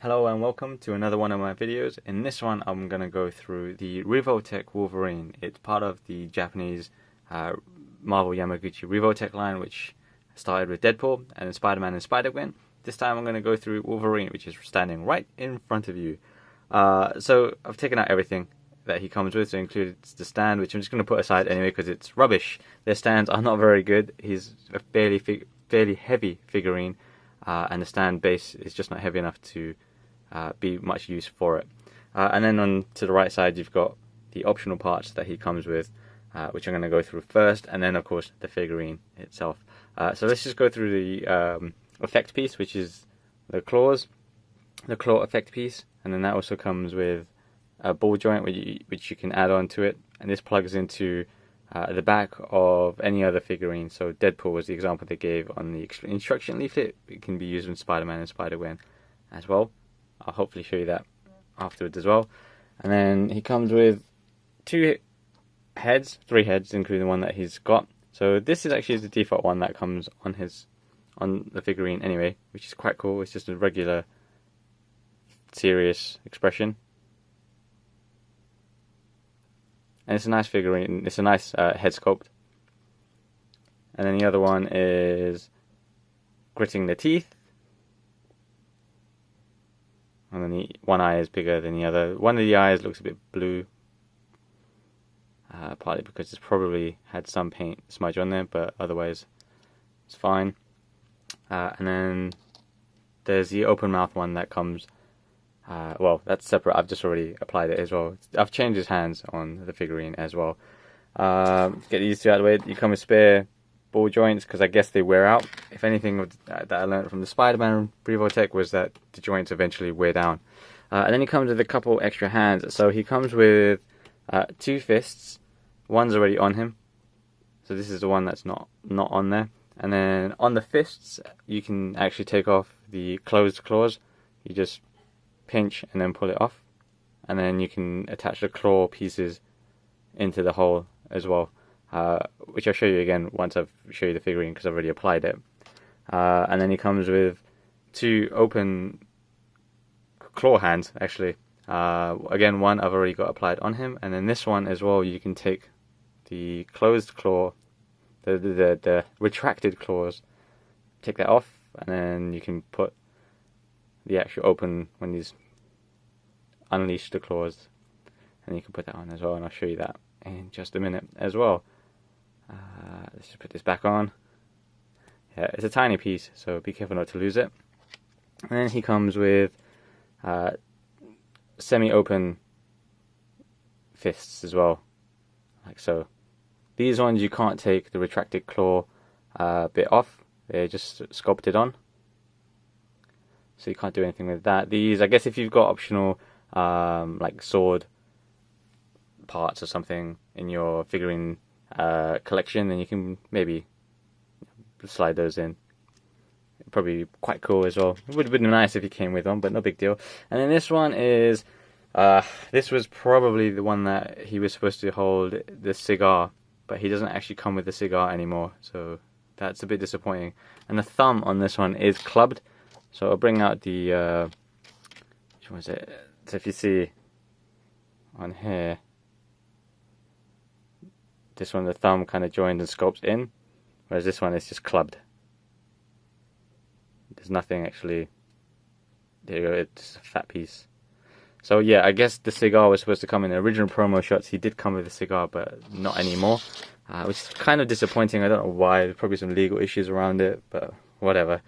Hello and welcome to another one of my videos. In this one I'm going to go through the Revoltech Wolverine. It's part of the Japanese Marvel Yamaguchi Revoltech line, which started with Deadpool and Spider-Man and Spider-Gwen. This time I'm going to go through Wolverine, which is standing right in front of you. So I've taken out everything that he comes with, so includes the stand, which I'm just going to put aside anyway because it's rubbish. Their stands are not very good. He's a fairly heavy figurine, and the stand base is just not heavy enough to be much use for it. And then on to the right side you've got the optional parts that he comes with, which I'm going to go through first, and then of course the figurine itself. So let's just go through the effect piece, which is the claw effect piece, and then that also comes with a ball joint which you can add on to it, and this plugs into the back of any other figurine. So Deadpool was the example they gave on the instruction leaflet. It can be used with Spider-Man and Spider-Gwen as well. I'll hopefully show you that afterwards as well. And then he comes with three heads, including the one that he's got. So this is actually the default one that comes on the figurine anyway, which is quite cool. It's just a regular serious expression, and it's a nice figurine. It's a nice head sculpt. And then the other one is gritting the teeth. And then one eye is bigger than the other. One of the eyes looks a bit blue, partly because it's probably had some paint smudge on there, but otherwise it's fine. And then there's the open mouth one that comes, well, that's separate. I've just already applied it as well. I've changed his hands on the figurine as well. Get these two out of the way. You come with spare ball joints because I guess they wear out. If anything that I learned from the Spider-Man Revoltech was that the joints eventually wear down. And then he comes with a couple extra hands. So he comes with two fists. One's already on him, so this is the one that's not on there. And then on the fists you can actually take off the closed claws. You just pinch and then pull it off, and then you can attach the claw pieces into the hole as well, which I'll show you again once I've shown you the figurine because I've already applied it. And then he comes with two open claw hands actually. Again, one I've already got applied on him, and then this one as well, you can take the closed claw, the retracted claws, take that off, and then you can put the actual open when he's unleashed the claws, and you can put that on as well, and I'll show you that in just a minute as well. Let's just put this back on. Yeah, it's a tiny piece, so be careful not to lose it. And then he comes with semi-open fists as well, like so. These ones you can't take the retracted claw bit off, they're just sculpted on, so you can't do anything with that. These, I guess if you've got optional like sword parts or something in your figurine collection, then you can maybe slide those in. Probably quite cool as well. It would have been nice if he came with one, but no big deal. And then this one is, this was probably the one that he was supposed to hold the cigar, but he doesn't actually come with the cigar anymore, so that's a bit disappointing. And the thumb on this one is clubbed, so I'll bring out the, which one is it? So if you see on here, this one, the thumb kind of joined and sculpts in, whereas this one is just clubbed. There's nothing actually, there you go, it's a fat piece. So yeah, I guess the cigar was supposed to come in the original promo shots. He did come with a cigar, but not anymore, which is kind of disappointing. I don't know why. There's probably some legal issues around it, but whatever.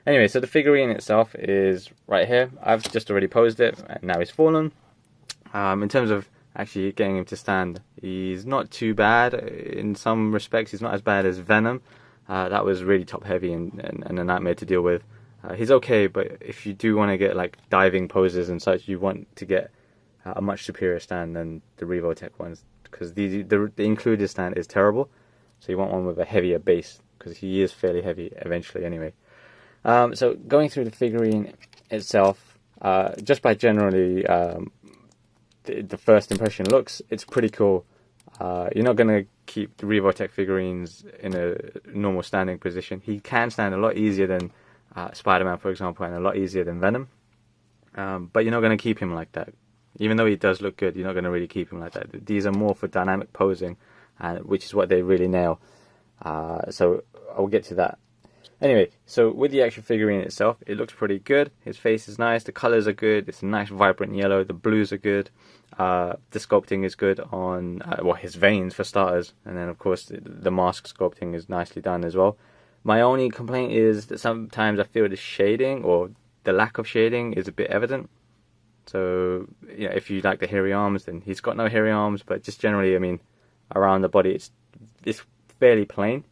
Anyway, so the figurine itself is right here. I've just already posed it, and now he's fallen. In terms of actually getting him to stand, he's not too bad. In some respects, he's not as bad as Venom. That was really top heavy and a nightmare to deal with. He's okay, but if you do want to get like diving poses and such, you want to get a much superior stand than the Revoltech ones, because the included stand is terrible. So you want one with a heavier base, because he is fairly heavy eventually anyway. So going through the figurine itself, just by generally the first impression looks, it's pretty cool. You're not going to keep the Revoltech figurines in a normal standing position. He can stand a lot easier than Spider-Man, for example, and a lot easier than Venom. But you're not going to keep him like that. Even though he does look good, you're not going to really keep him like that. These are more for dynamic posing, which is what they really nail. So I'll get to that. Anyway, so with the actual figurine itself, it looks pretty good. His face is nice. The colors are good. It's a nice vibrant yellow. The blues are good. The sculpting is good on his veins for starters, and then of course the mask sculpting is nicely done as well. My only complaint is that sometimes I feel the shading or the lack of shading is a bit evident. So if you like the hairy arms, then he's got no hairy arms, but just generally, I mean, around the body, it's fairly plain.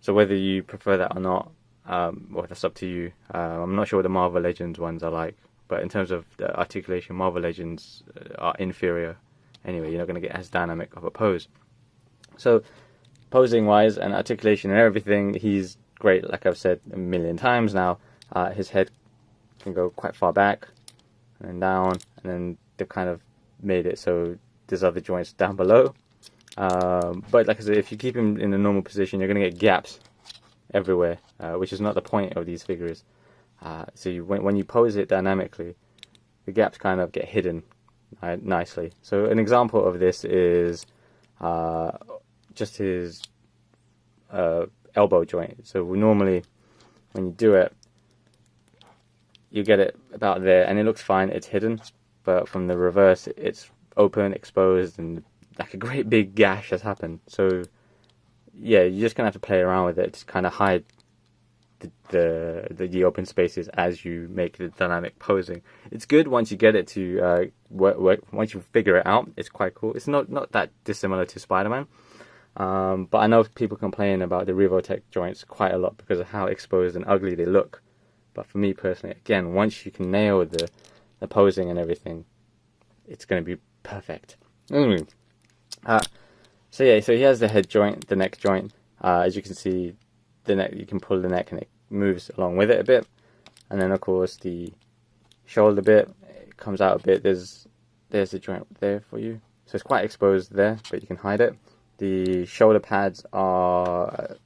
So whether you prefer that or not, well, that's up to you. I'm not sure what the Marvel Legends ones are like, but in terms of the articulation, Marvel Legends are inferior. Anyway, you're not going to get as dynamic of a pose. So posing wise and articulation and everything, he's great. Like I've said a million times now, his head can go quite far back and then down, and then they've kind of made it so there's other joints down below. But like I said, if you keep him in a normal position, you're going to get gaps everywhere, which is not the point of these figures. So when you pose it dynamically, the gaps kind of get hidden nicely. So an example of this is just his elbow joint. So normally when you do it, you get it about there and it looks fine, it's hidden, but from the reverse it's open, exposed, and like a great big gash has happened. So yeah, you're just gonna have to play around with it to kind of hide the open spaces as you make the dynamic posing. It's good once you get it to work. Once you figure it out, it's quite cool. It's not that dissimilar to Spider-Man, but I know people complain about the Revoltech joints quite a lot because of how exposed and ugly they look. But for me personally, again, once you can nail the posing and everything, it's going to be perfect. So yeah, so he has the head joint, the neck joint. As you can see, the neck, you can pull the neck and it moves along with it a bit. And then of course the shoulder bit, it comes out a bit. There's the joint there for you. So it's quite exposed there, but you can hide it. The shoulder pads are,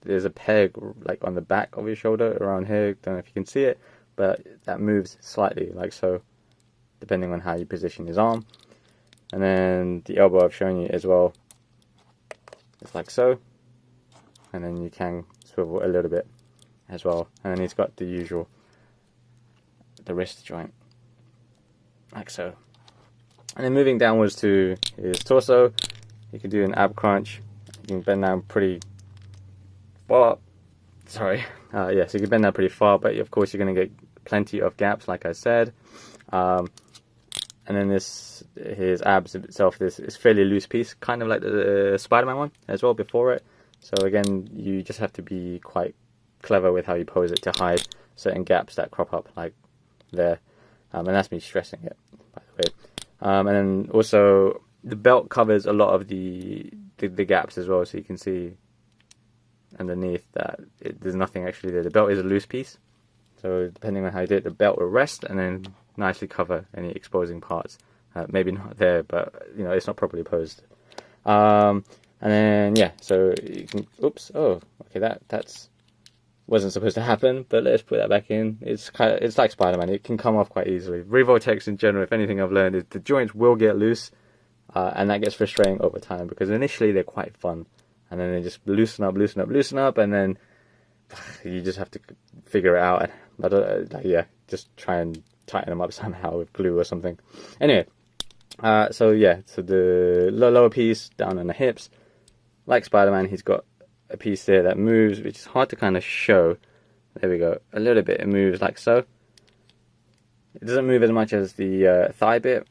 there's a peg like on the back of your shoulder around here. Don't know if you can see it, but that moves slightly like so, depending on how you position his arm. And then the elbow I've shown you as well, it's like so, and then you can swivel a little bit as well. And then he's got the usual, the wrist joint, like so. And then moving downwards to his torso, you can do an ab crunch. You can bend down pretty far. Sorry, yeah, so you can bend down pretty far, but of course you're going to get plenty of gaps, like I said. And then his abs itself, this is fairly loose piece, kind of like the Spider-Man one as well before it. So again, you just have to be quite clever with how you pose it to hide certain gaps that crop up like there. And that's me stressing it, by the way. And then also the belt covers a lot of the gaps as well, so you can see underneath that there's nothing actually there. The belt is a loose piece, so depending on how you do it, the belt will rest and then nicely cover any exposing parts. Maybe not there, but it's not properly posed. And then yeah, so you can, oops, oh, okay, that's wasn't supposed to happen, but let's put that back in. It's like Spider-Man, it can come off quite easily. Revoltechs in general, if anything I've learned, is the joints will get loose, and that gets frustrating over time, because initially they're quite fun, and then they just loosen up, and then you just have to figure it out. But yeah, just try and tighten them up somehow with glue or something. Anyway, so yeah, so the lower piece down on the hips, like Spider-Man, he's got a piece there that moves, which is hard to kind of show. There we go, a little bit, it moves like so. It doesn't move as much as the thigh bit,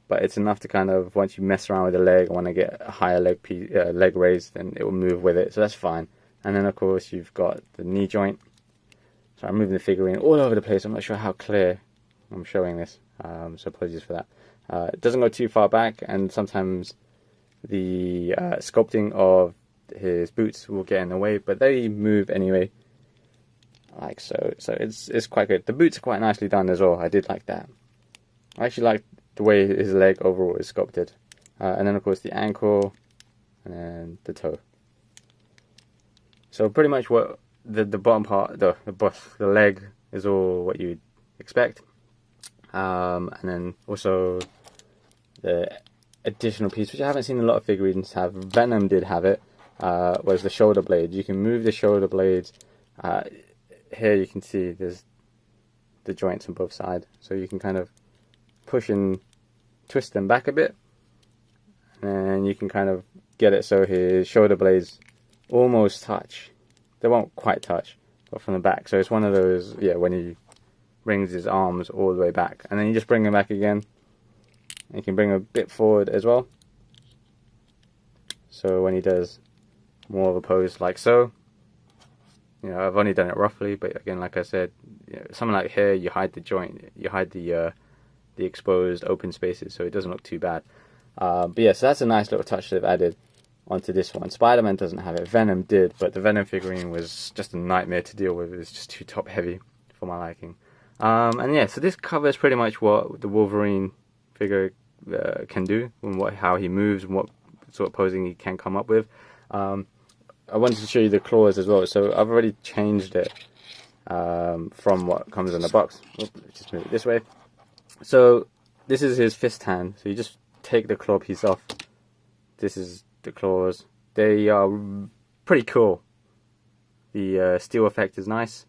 but it's enough to kind of, once you mess around with the leg, want to get a higher leg raise, then it will move with it, so that's fine. And then of course you've got the knee joint. So I'm moving the figurine all over the place. I'm not sure how clear I'm showing this, so apologies for that. It doesn't go too far back, and sometimes the sculpting of his boots will get in the way, but they move anyway, like so. So it's quite good. The boots are quite nicely done as well. I did like that. I actually like the way his leg overall is sculpted. And then of course the ankle, and then the toe. So pretty much what the bottom part, the leg is all what you'd expect. And then also the additional piece, which I haven't seen a lot of figurines have, Venom did have it, was the shoulder blades. You can move the shoulder blades. Here you can see there's the joints on both sides, so you can kind of push and twist them back a bit, and you can kind of get it so his shoulder blades almost touch. They won't quite touch, but from the back. So it's one of those, yeah, when he brings his arms all the way back, and then you just bring them back again. And you can bring them a bit forward as well. So when he does more of a pose like so, you know, I've only done it roughly, but again, like I said, you know, something like here, you hide the joint, you hide the exposed open spaces, so it doesn't look too bad. But yeah, so that's a nice little touch they've added onto this one. Spider-Man doesn't have it. Venom did, but the Venom figurine was just a nightmare to deal with. It was just too top heavy for my liking. And yeah, so this covers pretty much what the Wolverine figure can do, and how he moves, and what sort of posing he can come up with. I wanted to show you the claws as well, so I've already changed it from what comes in the box. Just move it this way. So this is his fist hand, so you just take the claw piece off. This is the claws. They are pretty cool. The steel effect is nice.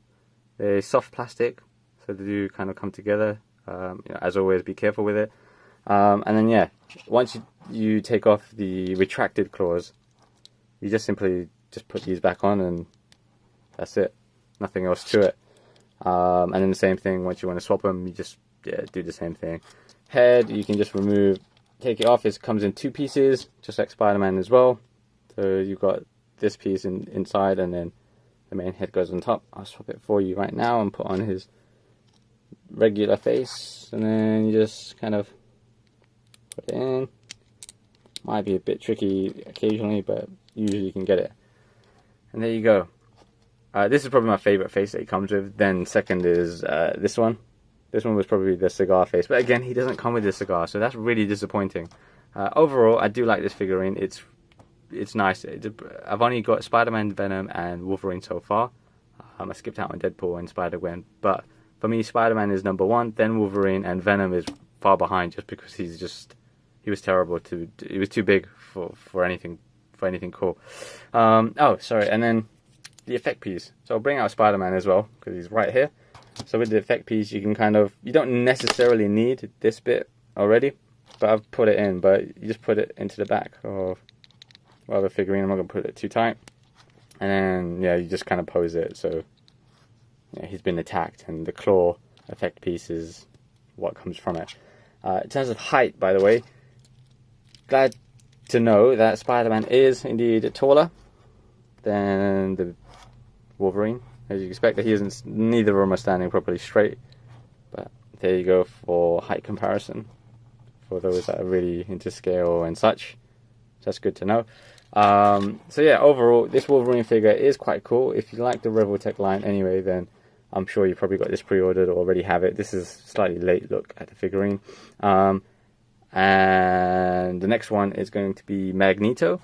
They're soft plastic, so they do kind of come together. You know, as always, be careful with it. And then yeah, once you take off the retracted claws, you just simply put these back on, and that's it. Nothing else to it. And then the same thing, once you want to swap them, you just do the same thing. Head, you can just take it off. It comes in two pieces, just like Spider-Man as well. So you've got this piece inside, and then the main head goes on top. I'll swap it for you right now and put on his regular face, and then you just kind of put it in. Might be a bit tricky occasionally, but usually you can get it. And there you go. This is probably my favorite face that he comes with. Then second is this one. This one was probably the Cigar Face, but again, he doesn't come with the cigar, so that's really disappointing. Overall, I do like this figurine. It's nice. I've only got Spider-Man, Venom, and Wolverine so far. I skipped out on Deadpool and Spider-Gwen, but for me, Spider-Man is number one. Then Wolverine, and Venom is far behind, just because he was terrible. He was too big for anything cool. Oh, sorry, and then the effect piece. So I'll bring out Spider-Man as well, because he's right here. So with the effect piece, you don't necessarily need this bit already, but I've put it in, but you just put it into the back of the figurine. I'm not going to put it too tight. And then, yeah, you just kind of pose it, so yeah, he's been attacked, and the claw effect piece is what comes from it. In terms of height, by the way, glad to know that Spider-Man is indeed taller than the Wolverine. As you expect, that neither of them are standing properly straight. But there you go for height comparison, for those that are really into scale and such. So that's good to know. So yeah, overall, this Wolverine figure is quite cool. If you like the Revoltech line anyway, then I'm sure you probably got this pre-ordered or already have it. This is a slightly late look at the figurine. And the next one is going to be Magneto.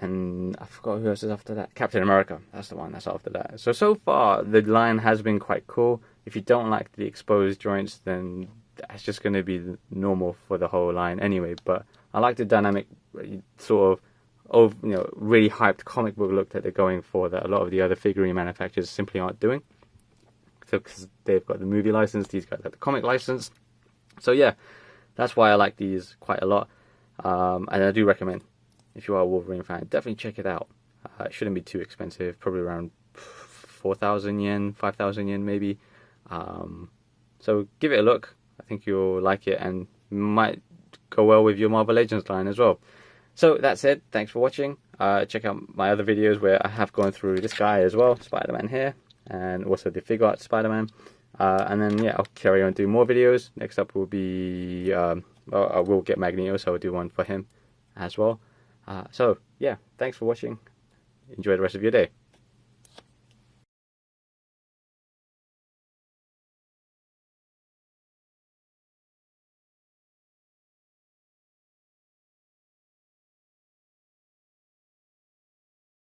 And I forgot who else is after that. Captain America. That's the one that's after that. So far, the line has been quite cool. If you don't like the exposed joints, then that's just going to be normal for the whole line anyway. But I like the dynamic, sort of, really hyped comic book look that they're going for, that a lot of the other figurine manufacturers simply aren't doing. So because they've got the movie license, these guys have the comic license. So yeah, that's why I like these quite a lot. And I do recommend, if you are a Wolverine fan, definitely check it out. It shouldn't be too expensive, probably around 4,000 yen, 5,000 yen maybe. So give it a look. I think you'll like it, and might go well with your Marvel Legends line as well. So that said, thanks for watching. Check out my other videos where I have gone through this guy as well, Spider-Man here, and also the figure art Spider-Man. And then yeah, I'll carry on doing more videos. Next up will be, I will get Magneto, so I'll do one for him as well. So yeah, thanks for watching. Enjoy the rest of your day.